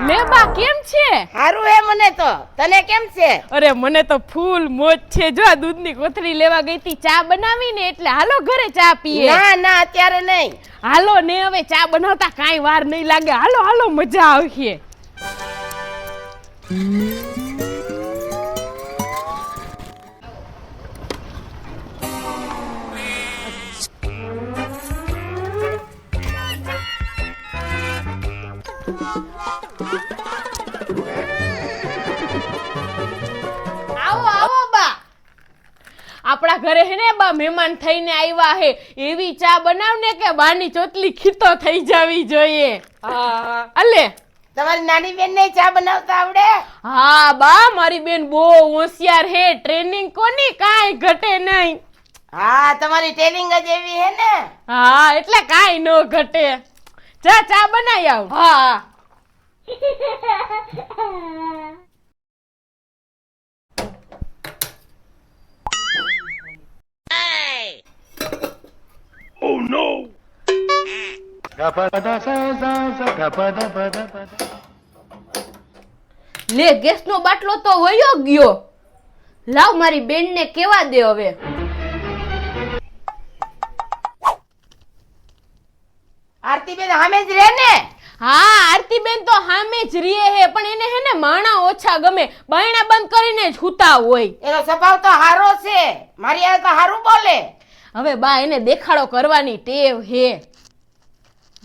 લે બા કેમ છે? હારું હે મને તો. તને કેમ છે? અરે મને તો ફૂલ મોજ છે. જો આ દૂધની કોથળી લેવા ગઈ તી ચા બનાવીને, એટલે હાલો ઘરે ચા પીએ. ના ના અત્યારે નહીં. હાલો ને હવે ચા બનાવતા કાંઈ વાર નહીં લાગે. હાલો હાલો મજા આવશે. આપણા ઘરે હે ને બા મહેમાન થઈને આવ્યા હે, એવી ચા બનાવને કે બાની ચોટલી ખીતો થઈ જાવી જોઈએ. હા અલે તમારી નાની બેન ને ચા બનાવતા આવડે? હા બા મારી બેન બહુ હોશિયાર હે. ટ્રેનિંગ કોની કાંઈ ઘટે નહીં. હા તમારી ટ્રેનિંગ જ એવી હે ને. હા એટલે કાંઈ ન ઘટે. જા ચા બનાવી આવ. હા લે ગેસનો બાટલો તો વયો ગયો. લાવ મારી બેનને કેવા દે હવે. આરતીબેન સામે જ રહે ને? હા આરતીબેન તો સામે જ રીએ હે, પણ એને હે ને માણા ઓછા ગમે. બાયણા બંધ કરીને જ હુતા હોય. એનો સ્વભાવ તો હારો છે. મારી આ તો હારું બોલે. હવે બા એને દેખાડો કરવાની ટેવ હે.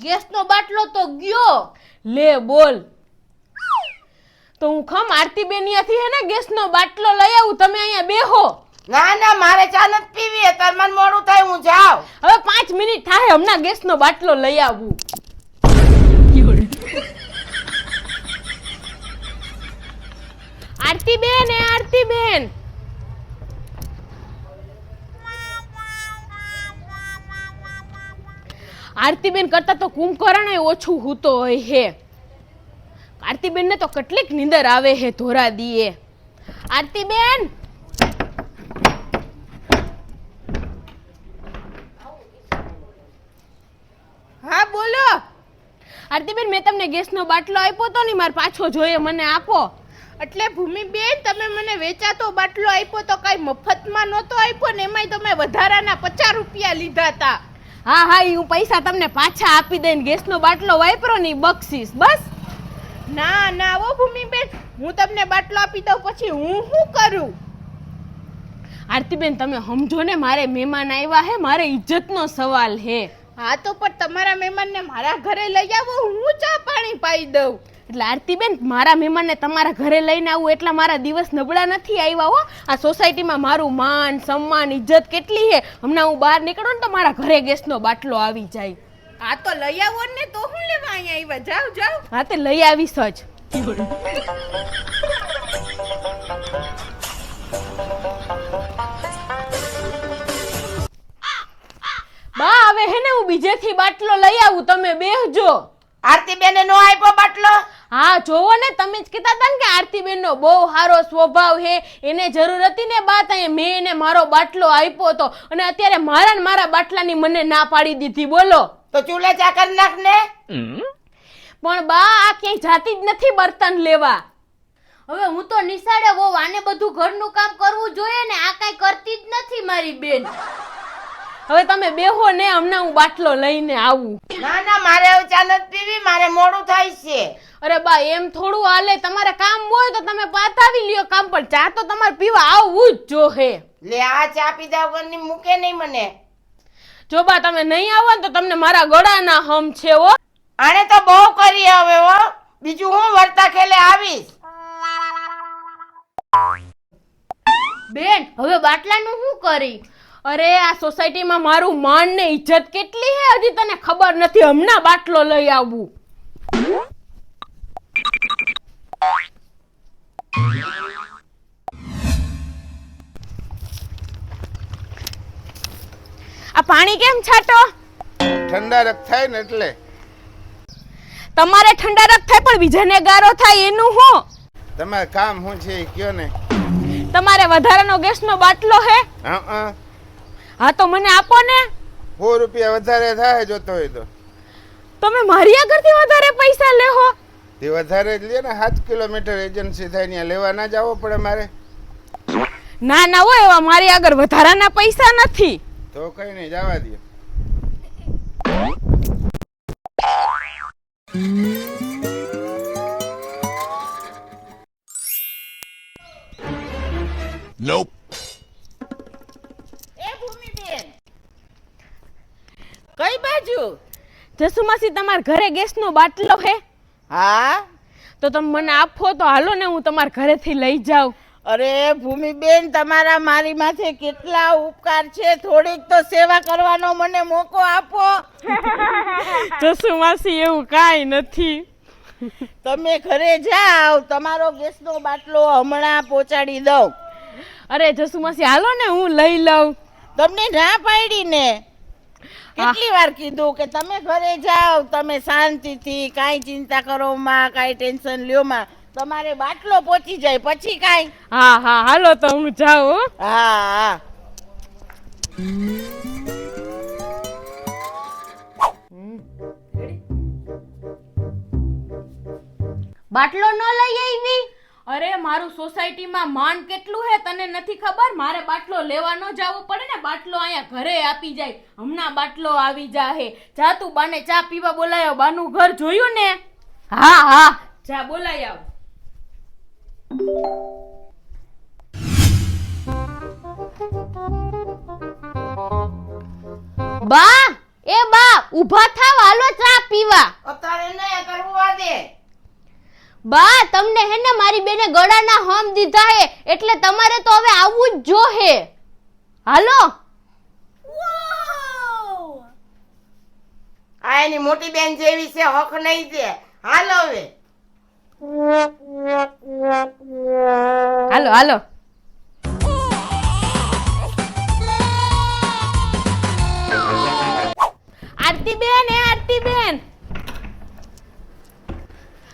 ગેસનો બાટલો તો ગયો. લે બોલ. તો હું ખમ આરતીબેન ત્યાંથી હે ને ગેસનો બાટલો લઈ આવું. તમે અહીંયા બેહો. ના ના મારે ચા નથી પીવી. તાર મન મોડું થાય હું જાઉં. હવે 5 મિનિટ થાય, હમણાં ગેસનો બાટલો લઈ આવું. આરતીબેન એ આરતીબેન, આરતીબેન કરતા તો કુંભકર્ણ ઓછું હૂતો હોય હે. આરતીબેન ને તો કેટલીક નીંદર આવે હે ધોરા દીએ. આરતીબેન હા બોલો. આરતીબેન મેં તમને ગેસનો બાટલો આપ્યો તો ને, મારે પાછો જોઈએ, મને આપો. એટલે ભૂમિબેન તમે મને વેચાતો બાટલો આપ્યો તો કઈ મફતમાં નહોતો આપ્યો ને, એમાંય તમે વધારાના 50 રૂપિયા લીધા હતા. હા હા હું પૈસા તમને પાછા આપી દઈને ગેસનો બાટલો વાપરો ને બક્ષીસ બસ. ના ના ઓ ભૂમિબેન, હું તમને બાટલો આપી દઉં પછી હું શું કરું? આરતીબેન તમે સમજો ને, મારે મહેમાન આવ્યા હે, મારે ઇજ્જતનો સવાલ હે. હા તો પણ તમારા મહેમાનને મારા ઘરે લઈ આવો, હું ચા પાણી પાઈ દઉં. એટલે આરતીબેન મારા મહેમાનને તમારા ઘરે લઈને આવું એટલા મારા દિવસ નબળા નથી આવ્યા હો. આ સોસાયટીમાં મારું માન સન્માન ઇજ્જત કેટલી હે. હમણાં હું બહાર નીકળું ને તો મારા ઘરે ગેસનો બાટલો આવી જાય. હા તો લઈ આવો ને, તો હું લેવા અહીંયા આવ્યા? જાવ જાવ. હા તે લઈ આવીશ જ. બા હવે હે ને હું બીજેથી બાટલો લઈ આવું, તમે બેહજો. આરતીબેન નો આપ્યો બાટલો? હા જોવો ને, તમે જ કહેતા હતા ને કે આરતીબેન નો બહુ સારો સ્વભાવ હે, એને જરૂર હતી ને બાત અહીંયા મેં એને મારો બાટલો આપ્યો હતો, અને અત્યારે મારા ને મારા બાટલાની મને ના પાડી દીધી. બોલો. તો ચૂલે ચા કરી નાખ ને. પણ બા આ ક્યાંય જાતી જ નથી બર્તન લેવા. હવે હું તો નિશાળે બહુ આને બધું ઘરનું કામ કરવું જોઈએ ને, આ કઈ કરતી જ નથી મારી બેન. હવે તમે બેહો ને, હમણાં હું બાટલો લઈને આવું. ના ના મારે હવે ચા નથી પીવી, મારે મોડું થાય છે. અરે બા એમ થોડું હાલે. તમારે કામ હોય તો તમે પાતાવી લ્યો કામ, પણ ચા તો તમારે પીવા આવવું જ જોહે. લે આ ચા પીધા વગરની મૂકે નહીં મને. જો બા તમે નહીં આવો ને તો તમને મારા ગળાના હમ છે હો. આને તો બહુ કરી હવે હો. બીજું હું વર્તા ખેલે આવીશ. બેન હવે બાટલાનું શું કરી? અરે આ સોસાયટીમાં મારું માન ને ઇજ્જત કેટલી હે, હજી તને ખબર નથી. હમણાં બાટલો લઈ આવું. આ પાણી કેમ છાટો? ઠંડારક થાય ને એટલે. તમારે ઠંડારક થાય પણ બીજાને ગારો થાય એનું શું? તમારે કામ શું છે એ કયો ને. તમારે વધારાનો ગેસનો બાટલો હે? હા હા તો મને આપો ને. 100 રૂપિયા વધારે થાય જોતો હોય તો. તમે મારી આગળથી વધારે પૈસા લેહો? તે વધારે જ લે ને 7 કિલોમીટર એજન્સી થાય ત્યાં લેવા ના જવો પડે મારે. ના ના હોય એવા મારી આગળ વધારાના પૈસા નથી. તો કઈ નહીં, જવા દે. એ ભૂમિબેન, કઈ બાજુ? જસુમાસી તમારા ઘરે ગેસનો બાટલો હે? હા. તો તમે મને આપો તો હાલો ને હું તમારા ઘરેથી લઈ જાઉં. અરે ભૂમિબેન, તમારા મારી માથે કેટલા ઉપકાર છે, થોડીક તો સેવા કરવાનો મને મોકો આપો. જસુમાસી એવું કાંઈ નથી. તમે ઘરે જાઓ, તમારો ગેસનો બાટલો હમણાં પહોંચાડી દઉં. અરે જસુમાસી હાલો ને હું લઈ લઉં. તમને ના પાડી ને, કેટલી વાર કીધું કે તમે ઘરે જાઓ, તમે શાંતિથી, કાંઈ ચિંતા કરો માં, કાંઈ ટેન્શન લ્યો માં, તમારે બાટલો પહોંચી જાય પછી કાંઈ. હા હા હાલો તો હું જાઉં હો. હા હા. બાટલો ન લઈ આવી? અરે મારું સોસાયટીમાં માન કેટલું હે તને નથી ખબર? મારે બાટલો લેવા ન જવું પડે ને, બાટલો અહીંયા ઘરે આપી જાય. હમણાં બાટલો આવી જાહે. જા તું બાને ચા પીવા બોલાયો. બાનું ઘર જોયું ને? હા હા. જા બોલાય આવ. બા, એ બા ઊભા થાવ, હાલો ચા પીવા. અત્યારે નહીં કરવું દે. બા, તમને હે ને મારી બેને ગળાના હમ દીધા હે, એટલે તમારે તો હવે આવવું જ જોહે. હાલો. આ એની મોટી બેન જેવી છે, હક નહીં દે. હાલ હવે. હાલો હાલો. આરતી બેન, એ આરતી બેન,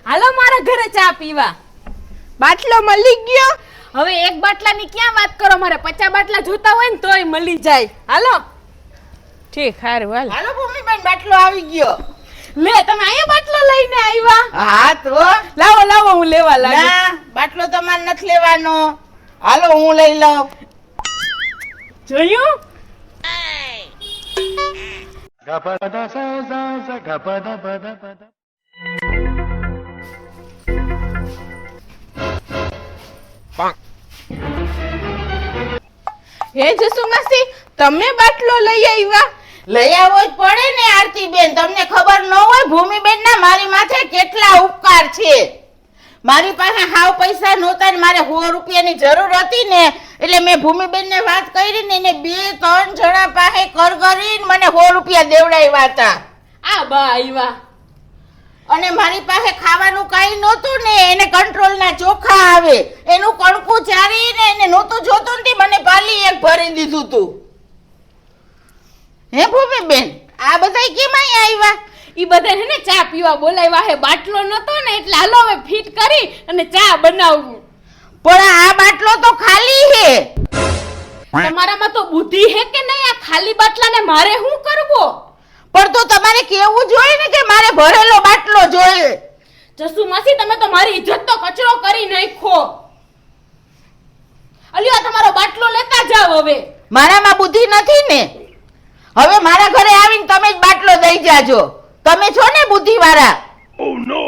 હાલો મારા ઘરે ચા પીવા. બાટલો મળી ગયો? હવે એક બાટલાની ક્યાં વાત કરો, મારે 50 બાટલા જોતા હોય ને તોય મળી જાય. હાલો. ઠીક, સારું હાલ. હાલો ભૂમિબેન, બાટલો આવી ગયો. લે તમે અહીંયા બાટલો લઈને આવ્યા? હા તો લાવો લાવો હું લેવા લાગુ. ના, બાટલો તમારે નથી લેવાનો. હાલો હું લઈ લઉં. જોયું? હે જસુમાસી, તમે બાટલો લઈ આવ્યા? લઈ આવવો જ પડે ને આરતીબેન, તમને ખબર ન હોય ભૂમિબેન ના મારી માથે કેટલા ઉપકાર છે. મારી પાસે હાવ પૈસા નહોતા ને મારે 100 રૂપિયાની જરૂર હતી ને, એટલે મેં ભૂમિબેન ને વાત કરી ને એને 2-3 જણા પાસે કર કરીને મને 100 રૂપિયા દેવડાવ્યા હતા. આ બા આવ્યા. અને મારી પાસે ખાવાનું કાંઈ નહોતું ને, એને કંટ્રોલના ચોખા આવે, એનું કણકું ચારીને એને નહોતું જોતું ને મને પાલી એક ભરી દીધું તું. હે ભૂમિબેન, આ બધાય કેમ અહીંયા આવ્યા? ઈ બધા હે ને ચા પીવા બોલાવ્યા હે. બાટલો નતો ને એટલે હાલો હવે ફિટ કરી અને ચા બનાવવું. પણ આ બાટલો તો ખાલી હે. તમારામાં તો બુદ્ધિ હે કે નહીં? આ ખાલી બાટલાને મારે શું કરવો? પણ તો તમારે કેવું જોઈએ ને કે મારે ભરેલો બાટલો જોઈએ. જસુમાસી, તમે તો મારી ઇજ્જત તો કચરો કરી નાખ્યો. અલ્યો તમારો બાટલો લેતા જાવ હવે. મારામાં બુદ્ધિ નથી ને, હવે મારા ઘરે આવીને તમે જ બાટલો દઈ જાજો. તમે છો ને બુદ્ધિ વાળા. Oh no!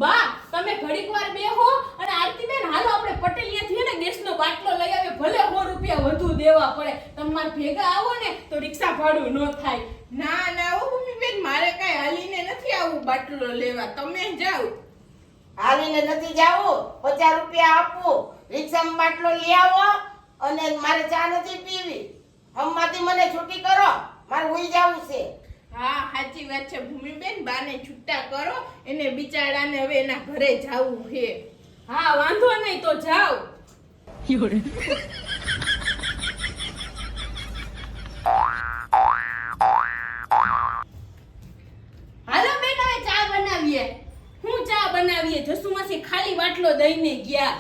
બા, તમે ઘડીક વાર બેહો અને આરતીબેન હાલો આપણે પટેલિયાથી ને ગેસનો બાટલો લઈ આવે. ભલે 100 રૂપિયા વધુ દેવા પડે. તમાર ભેગા આવો ને તો રિક્ષા ભાડું ન થાય. ના ના ઓ ભૂમિબેન, મારે કાંઈ હાલીને નથી આવું બાટલો લેવા, તમે જાઓ. આવીને નથી જાવું, 50 રૂપિયા આપવું, રિક્ષામાં બાટલો લઈ આવો અને મારે ચા નથી પીવી. હમમાંથી મને છૂટી કરો, મારે ઉઈ જવું છે. હા સાચી વાત છે ભૂમિબેન, બાને છૂટા કરો, એને બિચારાને હવે એના ઘરે જાવું છે. હા વાંધો નહીં, તો જાઓ. હાલો બેન, હવે ચા બનાવીએ. હું ચા બનાવીએ? જસુમાસી ખાલી બાટલો દઈને ગયા.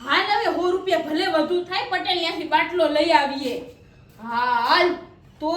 હાલ હવે 100 રૂપિયા ભલે વધુ થાય, પટેલ ત્યાંથી બાટલો લઈ આવીએ. હા હાલ તો